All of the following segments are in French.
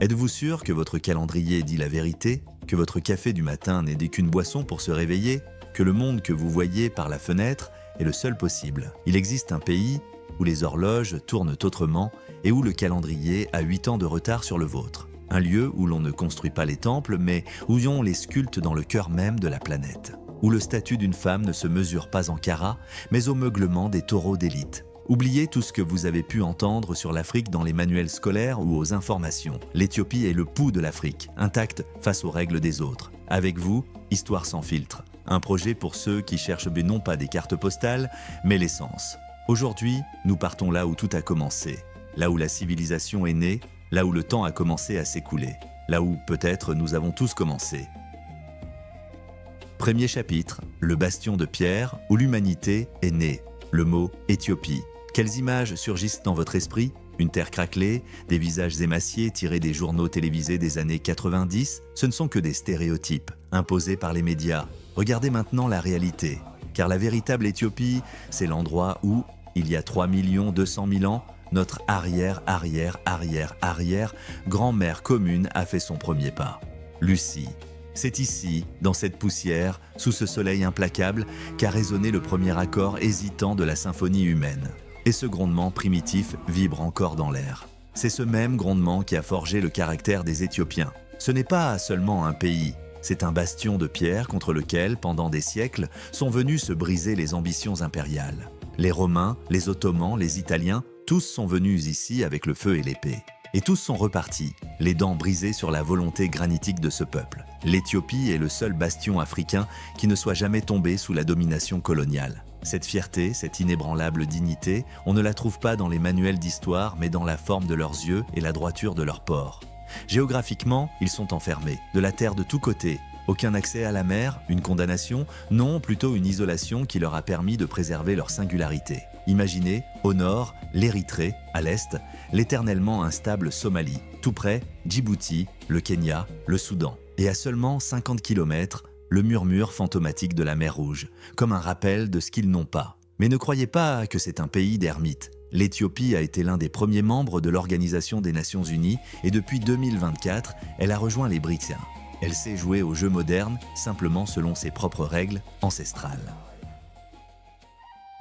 Êtes-vous sûr que votre calendrier dit la vérité, que votre café du matin n'est qu'une boisson pour se réveiller, que le monde que vous voyez par la fenêtre est le seul possible? Il existe un pays où les horloges tournent autrement et où le calendrier a 8 ans de retard sur le vôtre. Un lieu où l'on ne construit pas les temples, mais où on les sculpte dans le cœur même de la planète. Où le statut d'une femme ne se mesure pas en carats, mais au meuglement des taureaux d'élite. Oubliez tout ce que vous avez pu entendre sur l'Afrique dans les manuels scolaires ou aux informations. L'Éthiopie est le pouls de l'Afrique, intacte face aux règles des autres. Avec vous, Histoire sans filtre. Un projet pour ceux qui cherchent non pas des cartes postales, mais l'essence. Aujourd'hui, nous partons là où tout a commencé. Là où la civilisation est née, là où le temps a commencé à s'écouler. Là où, peut-être, nous avons tous commencé. Premier chapitre, le bastion de pierre où l'humanité est née. Le mot Éthiopie. Quelles images surgissent dans votre esprit? Une terre craquelée, des visages émaciés tirés des journaux télévisés des années 90? Ce ne sont que des stéréotypes, imposés par les médias. Regardez maintenant la réalité. Car la véritable Éthiopie, c'est l'endroit où, il y a 3 200 000 ans, notre grand-mère commune a fait son premier pas. Lucie. C'est ici, dans cette poussière, sous ce soleil implacable, qu'a résonné le premier accord hésitant de la symphonie humaine. Et ce grondement primitif vibre encore dans l'air. C'est ce même grondement qui a forgé le caractère des Éthiopiens. Ce n'est pas seulement un pays, c'est un bastion de pierre contre lequel, pendant des siècles, sont venus se briser les ambitions impériales. Les Romains, les Ottomans, les Italiens, tous sont venus ici avec le feu et l'épée. Et tous sont repartis, les dents brisées sur la volonté granitique de ce peuple. L'Éthiopie est le seul bastion africain qui ne soit jamais tombé sous la domination coloniale. Cette fierté, cette inébranlable dignité, on ne la trouve pas dans les manuels d'histoire, mais dans la forme de leurs yeux et la droiture de leurs pores. Géographiquement, ils sont enfermés, de la terre de tous côtés. Aucun accès à la mer, une condamnation, non, plutôt une isolation qui leur a permis de préserver leur singularité. Imaginez, au nord, l'Érythrée, à l'est, l'éternellement instable Somalie, tout près, Djibouti, le Kenya, le Soudan. Et à seulement 50 km, le murmure fantomatique de la mer Rouge, comme un rappel de ce qu'ils n'ont pas. Mais ne croyez pas que c'est un pays d'ermites. L'Éthiopie a été l'un des premiers membres de l'Organisation des Nations Unies et depuis 2024, elle a rejoint les BRICS. Elle sait jouer aux jeux modernes, simplement selon ses propres règles ancestrales.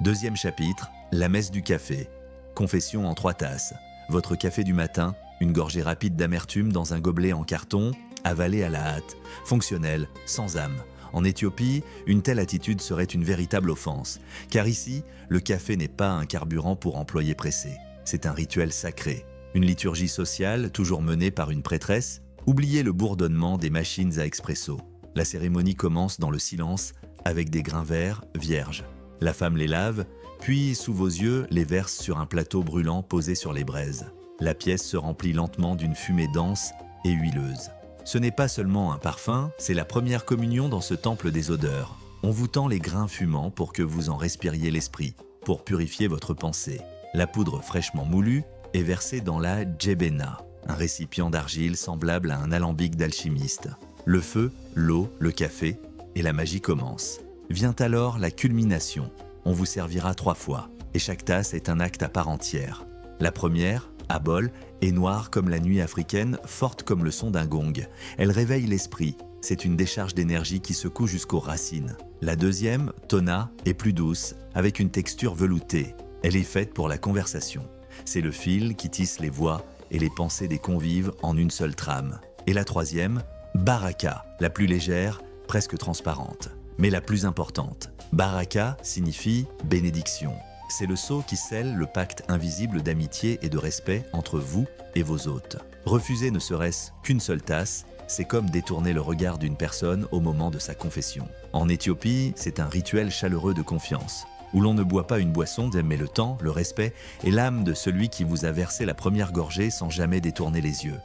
Deuxième chapitre, la messe du café. Confession en 3 tasses. Votre café du matin, une gorgée rapide d'amertume dans un gobelet en carton, avalé à la hâte, fonctionnel, sans âme. En Éthiopie, une telle attitude serait une véritable offense, car ici, le café n'est pas un carburant pour employés pressés. C'est un rituel sacré, une liturgie sociale toujours menée par une prêtresse. Oubliez le bourdonnement des machines à expresso. La cérémonie commence dans le silence avec des grains verts vierges. La femme les lave, puis sous vos yeux les verse sur un plateau brûlant posé sur les braises. La pièce se remplit lentement d'une fumée dense et huileuse. Ce n'est pas seulement un parfum, c'est la première communion dans ce temple des odeurs. On vous tend les grains fumants pour que vous en respiriez l'esprit, pour purifier votre pensée. La poudre fraîchement moulue est versée dans la djebena, un récipient d'argile semblable à un alambic d'alchimiste. Le feu, l'eau, le café, et la magie commence. Vient alors la culmination. On vous servira 3 fois, et chaque tasse est un acte à part entière. La première, à bol, est noire comme la nuit africaine, forte comme le son d'un gong. Elle réveille l'esprit. C'est une décharge d'énergie qui secoue jusqu'aux racines. La deuxième, Tona, est plus douce, avec une texture veloutée. Elle est faite pour la conversation. C'est le fil qui tisse les voix et les pensées des convives en une seule trame. Et la troisième, Baraka, la plus légère, presque transparente, mais la plus importante. Baraka signifie bénédiction. C'est le sceau qui scelle le pacte invisible d'amitié et de respect entre vous et vos hôtes. Refuser ne serait-ce qu'une seule tasse, c'est comme détourner le regard d'une personne au moment de sa confession. En Éthiopie, c'est un rituel chaleureux de confiance, où l'on ne boit pas une boisson, mais le temps, le respect et l'âme de celui qui vous a versé la première gorgée sans jamais détourner les yeux.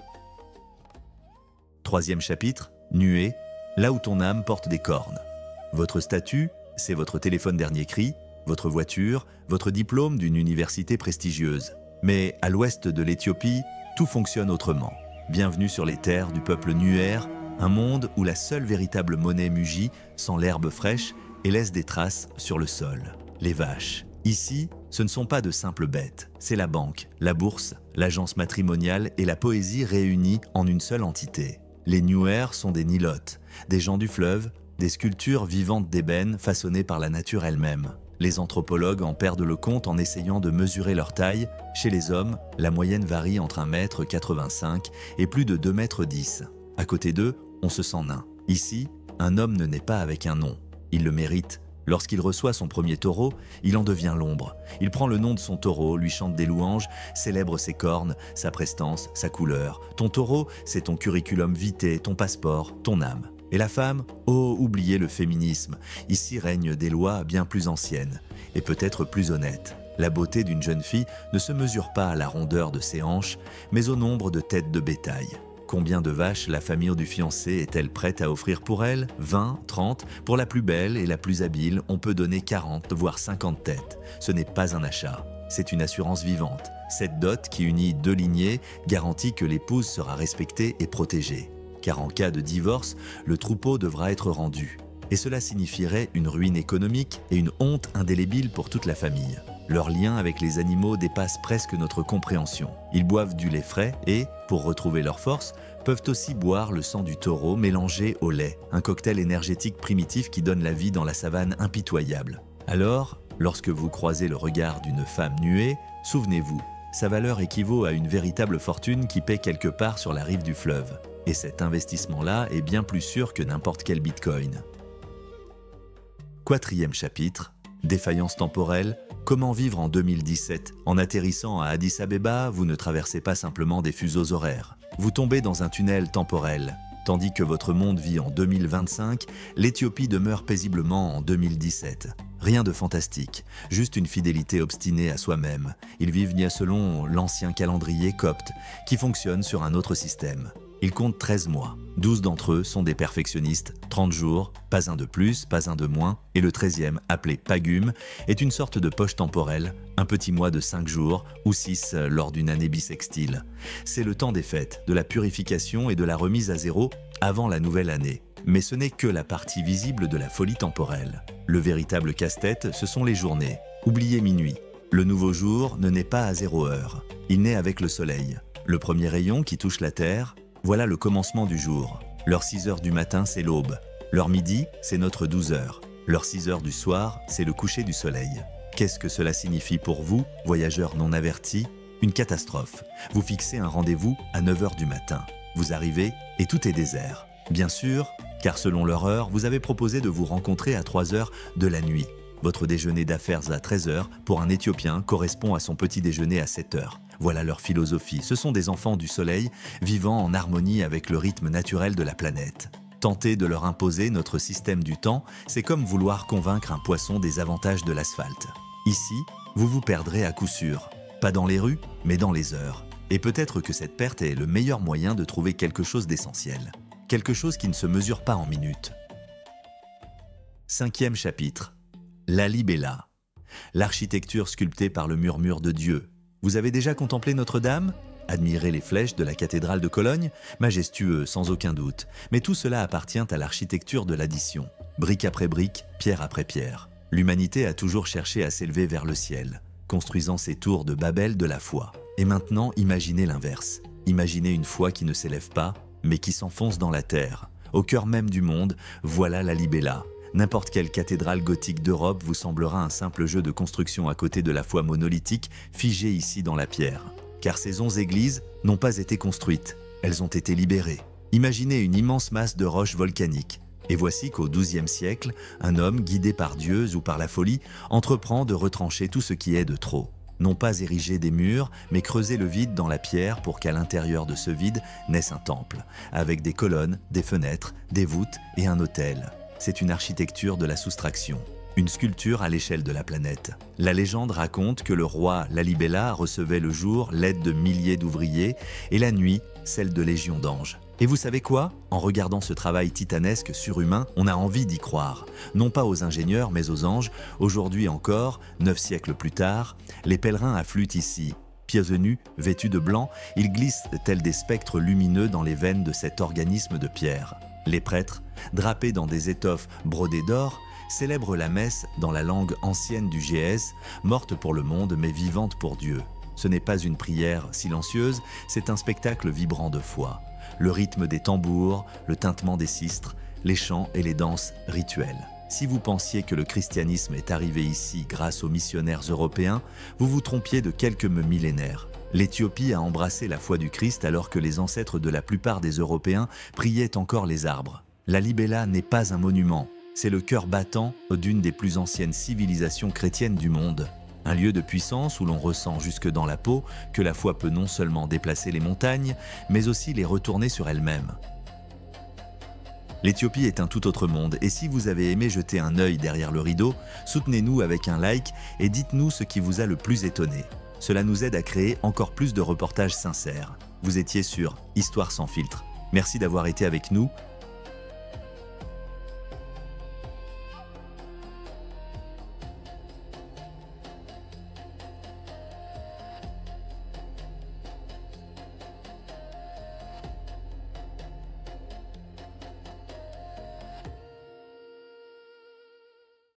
Troisième chapitre, nuée, là où ton âme porte des cornes. Votre statut, c'est votre téléphone dernier cri, votre voiture, votre diplôme d'une université prestigieuse. Mais à l'ouest de l'Éthiopie, tout fonctionne autrement. Bienvenue sur les terres du peuple nuaire, un monde où la seule véritable monnaie mugit sans l'herbe fraîche et laisse des traces sur le sol. Les vaches. Ici, Ce ne sont pas de simples bêtes, c'est la banque, la bourse, l'agence matrimoniale et la poésie réunies en une seule entité. Les Nuer sont des Nilotes, des gens du fleuve, des sculptures vivantes d'ébène façonnées par la nature elle-même. Les anthropologues en perdent le compte en essayant de mesurer leur taille. Chez les hommes, la moyenne varie entre 1,85 m et plus de 2,10 m. À côté d'eux, on se sent nain. Ici, un homme ne naît pas avec un nom. Il le mérite. Lorsqu'il reçoit son premier taureau, il en devient l'ombre. Il prend le nom de son taureau, lui chante des louanges, célèbre ses cornes, sa prestance, sa couleur. Ton taureau, c'est ton curriculum vitae, ton passeport, ton âme. Et la femme? Oh, oubliez le féminisme. Ici règnent des lois bien plus anciennes et peut-être plus honnêtes. La beauté d'une jeune fille ne se mesure pas à la rondeur de ses hanches, mais au nombre de têtes de bétail. Combien de vaches la famille du fiancé est-elle prête à offrir pour elle? 20, 30? Pour la plus belle et la plus habile, on peut donner 40, voire 50 têtes. Ce n'est pas un achat, c'est une assurance vivante. Cette dot qui unit deux lignées garantit que l'épouse sera respectée et protégée. Car en cas de divorce, le troupeau devra être rendu. Et cela signifierait une ruine économique et une honte indélébile pour toute la famille. Leur lien avec les animaux dépasse presque notre compréhension. Ils boivent du lait frais et, pour retrouver leur force, peuvent aussi boire le sang du taureau mélangé au lait, un cocktail énergétique primitif qui donne la vie dans la savane impitoyable. Alors, lorsque vous croisez le regard d'une femme nuée, souvenez-vous, sa valeur équivaut à une véritable fortune qui paie quelque part sur la rive du fleuve. Et cet investissement-là est bien plus sûr que n'importe quel bitcoin. 4e chapitre, défaillance temporelle, comment vivre en 2017? En atterrissant à Addis Abeba, vous ne traversez pas simplement des fuseaux horaires. Vous tombez dans un tunnel temporel. Tandis que votre monde vit en 2025, l'Éthiopie demeure paisiblement en 2017. Rien de fantastique, juste une fidélité obstinée à soi-même. Ils vivent selon l'ancien calendrier copte, qui fonctionne sur un autre système. Ils comptent 13 mois. 12 d'entre eux sont des perfectionnistes, 30 jours, pas un de plus, pas un de moins, et le 13e, appelé Pagum, est une sorte de poche temporelle, un petit mois de 5 jours, ou 6 lors d'une année bissextile. C'est le temps des fêtes, de la purification et de la remise à zéro avant la nouvelle année. Mais ce n'est que la partie visible de la folie temporelle. Le véritable casse-tête, ce sont les journées. Oubliez minuit. Le nouveau jour ne naît pas à 0 heure. Il naît avec le soleil. Le premier rayon qui touche la terre, voilà le commencement du jour. L'heure 6 heures du matin, c'est l'aube. L'heure midi, c'est notre 12 heures. L'heure 6 heures du soir, c'est le coucher du soleil. Qu'est-ce que cela signifie pour vous, voyageurs non avertis? Une catastrophe. Vous fixez un rendez-vous à 9 heures du matin. Vous arrivez et tout est désert. Bien sûr, car selon leur heure, vous avez proposé de vous rencontrer à 3 heures de la nuit. Votre déjeuner d'affaires à 13 heures pour un Éthiopien correspond à son petit déjeuner à 7 heures. Voilà leur philosophie. Ce sont des enfants du soleil vivant en harmonie avec le rythme naturel de la planète. Tenter de leur imposer notre système du temps, c'est comme vouloir convaincre un poisson des avantages de l'asphalte. Ici, vous vous perdrez à coup sûr. Pas dans les rues, mais dans les heures. Et peut-être que cette perte est le meilleur moyen de trouver quelque chose d'essentiel. Quelque chose qui ne se mesure pas en minutes. 5e chapitre. Lalibela. L'architecture sculptée par le murmure de Dieu. Vous avez déjà contemplé Notre-Dame? Admirez les flèches de la cathédrale de Cologne? Majestueux, sans aucun doute. Mais tout cela appartient à l'architecture de l'addition. Brique après brique, pierre après pierre. L'humanité a toujours cherché à s'élever vers le ciel, construisant ses tours de Babel de la foi. Et maintenant, imaginez l'inverse. Imaginez une foi qui ne s'élève pas, mais qui s'enfonce dans la terre. Au cœur même du monde, voilà Lalibela. N'importe quelle cathédrale gothique d'Europe vous semblera un simple jeu de construction à côté de la foi monolithique figée ici dans la pierre. Car ces 11 églises n'ont pas été construites, elles ont été libérées. Imaginez une immense masse de roches volcaniques. Et voici qu'au XIIe siècle, un homme guidé par Dieu ou par la folie entreprend de retrancher tout ce qui est de trop. Non pas ériger des murs, mais creuser le vide dans la pierre pour qu'à l'intérieur de ce vide naisse un temple, avec des colonnes, des fenêtres, des voûtes et un autel. C'est une architecture de la soustraction, une sculpture à l'échelle de la planète. La légende raconte que le roi Lalibela recevait le jour l'aide de milliers d'ouvriers et la nuit celle de légions d'anges. Et vous savez quoi? En regardant ce travail titanesque surhumain, on a envie d'y croire. Non pas aux ingénieurs, mais aux anges. Aujourd'hui encore, 9 siècles plus tard, les pèlerins affluent ici. Pieds nus, vêtus de blanc, ils glissent tels des spectres lumineux dans les veines de cet organisme de pierre. Les prêtres, drapés dans des étoffes brodées d'or, célèbre la messe dans la langue ancienne du GS, morte pour le monde mais vivante pour Dieu. Ce n'est pas une prière silencieuse, c'est un spectacle vibrant de foi. Le rythme des tambours, le tintement des sistres, les chants et les danses rituelles. Si vous pensiez que le christianisme est arrivé ici grâce aux missionnaires européens, vous vous trompiez de quelques millénaires. L'Éthiopie a embrassé la foi du Christ alors que les ancêtres de la plupart des Européens priaient encore les arbres. La Libella n'est pas un monument, c'est le cœur battant d'une des plus anciennes civilisations chrétiennes du monde. Un lieu de puissance où l'on ressent jusque dans la peau que la foi peut non seulement déplacer les montagnes, mais aussi les retourner sur elle-même. L'Éthiopie est un tout autre monde et si vous avez aimé jeter un œil derrière le rideau, soutenez-nous avec un like et dites-nous ce qui vous a le plus étonné. Cela nous aide à créer encore plus de reportages sincères. Vous étiez sur Histoire sans filtre. Merci d'avoir été avec nous